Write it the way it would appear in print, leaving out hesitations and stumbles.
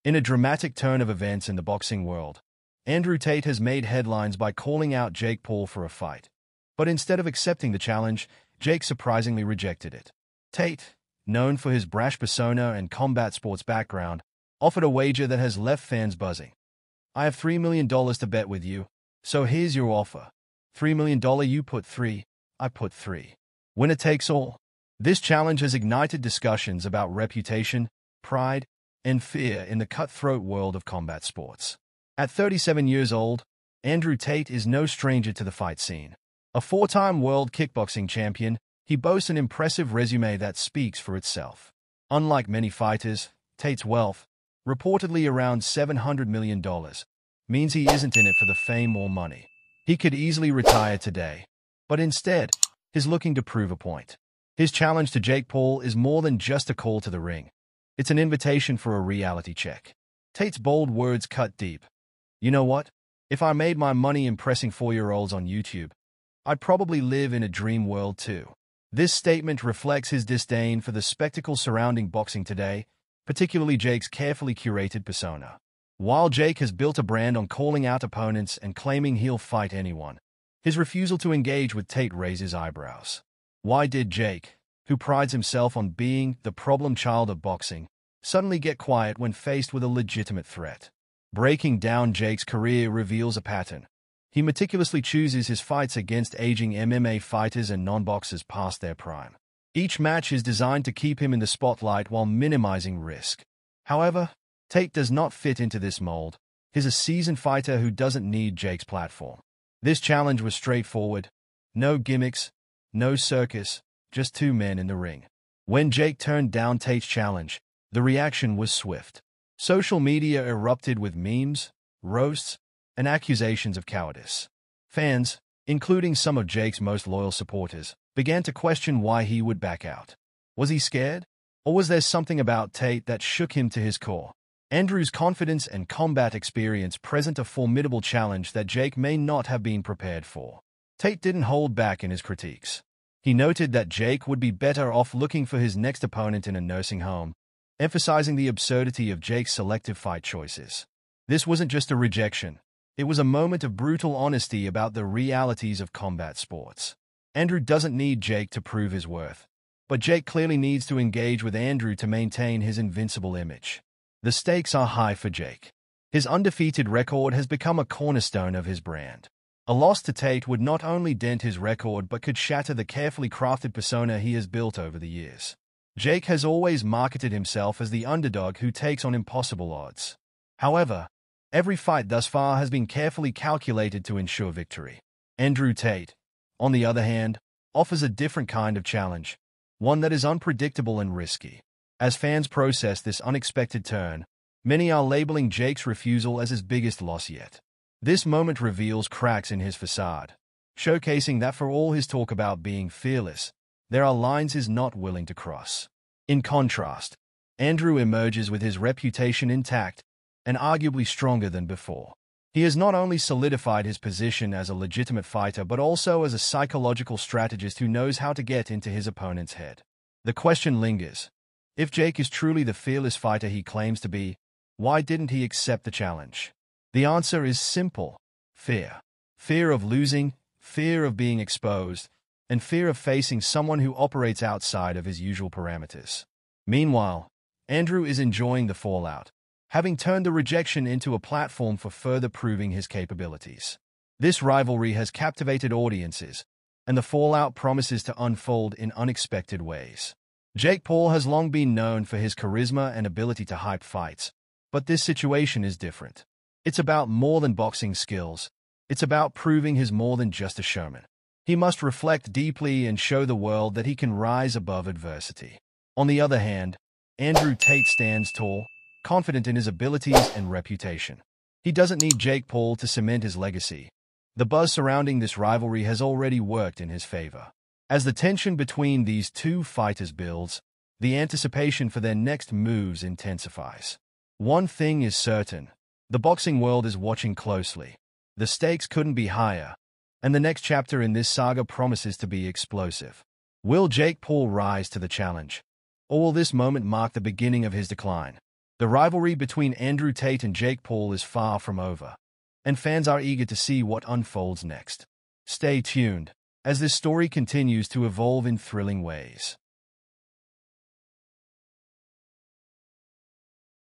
In a dramatic turn of events in the boxing world, Andrew Tate has made headlines by calling out Jake Paul for a fight. But instead of accepting the challenge, Jake surprisingly rejected it. Tate, known for his brash persona and combat sports background, offered a wager that has left fans buzzing. "I have $3 million to bet with you, so here's your offer. $3 million, you put 3, I put 3. Winner takes all." This challenge has ignited discussions about reputation, pride, and fear in the cutthroat world of combat sports. At 37 years old, Andrew Tate is no stranger to the fight scene. A four-time world kickboxing champion, he boasts an impressive resume that speaks for itself. Unlike many fighters, Tate's wealth, reportedly around $700 million, means he isn't in it for the fame or money. He could easily retire today, but instead, he's looking to prove a point. His challenge to Jake Paul is more than just a call to the ring. It's an invitation for a reality check. Tate's bold words cut deep. "You know what? If I made my money impressing 4-year-olds on YouTube, I'd probably live in a dream world too." This statement reflects his disdain for the spectacle surrounding boxing today, particularly Jake's carefully curated persona. While Jake has built a brand on calling out opponents and claiming he'll fight anyone, his refusal to engage with Tate raises eyebrows. Why did Jake, who prides himself on being the problem child of boxing, suddenly get quiet when faced with a legitimate threat? Breaking down Jake's career reveals a pattern. He meticulously chooses his fights against aging MMA fighters and non-boxers past their prime. Each match is designed to keep him in the spotlight while minimizing risk. However, Tate does not fit into this mold. He's a seasoned fighter who doesn't need Jake's platform. This challenge was straightforward. No gimmicks, no circus, just two men in the ring. When Jake turned down Tate's challenge, the reaction was swift. Social media erupted with memes, roasts, and accusations of cowardice. Fans, including some of Jake's most loyal supporters, began to question why he would back out. Was he scared? Or was there something about Tate that shook him to his core? Andrew's confidence and combat experience present a formidable challenge that Jake may not have been prepared for. Tate didn't hold back in his critiques. He noted that Jake would be better off looking for his next opponent in a nursing home, emphasizing the absurdity of Jake's selective fight choices. This wasn't just a rejection. It was a moment of brutal honesty about the realities of combat sports. Andrew doesn't need Jake to prove his worth, but Jake clearly needs to engage with Andrew to maintain his invincible image. The stakes are high for Jake. His undefeated record has become a cornerstone of his brand. A loss to Tate would not only dent his record but could shatter the carefully crafted persona he has built over the years. Jake has always marketed himself as the underdog who takes on impossible odds. However, every fight thus far has been carefully calculated to ensure victory. Andrew Tate, on the other hand, offers a different kind of challenge, one that is unpredictable and risky. As fans process this unexpected turn, many are labeling Jake's refusal as his biggest loss yet. This moment reveals cracks in his facade, showcasing that for all his talk about being fearless, there are lines he's not willing to cross. In contrast, Andrew emerges with his reputation intact and arguably stronger than before. He has not only solidified his position as a legitimate fighter but also as a psychological strategist who knows how to get into his opponent's head. The question lingers. If Jake is truly the fearless fighter he claims to be, why didn't he accept the challenge? The answer is simple: fear. Fear of losing, fear of being exposed, and fear of facing someone who operates outside of his usual parameters. Meanwhile, Andrew is enjoying the fallout, having turned the rejection into a platform for further proving his capabilities. This rivalry has captivated audiences, and the fallout promises to unfold in unexpected ways. Jake Paul has long been known for his charisma and ability to hype fights, but this situation is different. It's about more than boxing skills. It's about proving he's more than just a showman. He must reflect deeply and show the world that he can rise above adversity. On the other hand, Andrew Tate stands tall, confident in his abilities and reputation. He doesn't need Jake Paul to cement his legacy. The buzz surrounding this rivalry has already worked in his favor. As the tension between these two fighters builds, the anticipation for their next moves intensifies. One thing is certain: the boxing world is watching closely. The stakes couldn't be higher, and the next chapter in this saga promises to be explosive. Will Jake Paul rise to the challenge, or will this moment mark the beginning of his decline? The rivalry between Andrew Tate and Jake Paul is far from over, and fans are eager to see what unfolds next. Stay tuned, as this story continues to evolve in thrilling ways.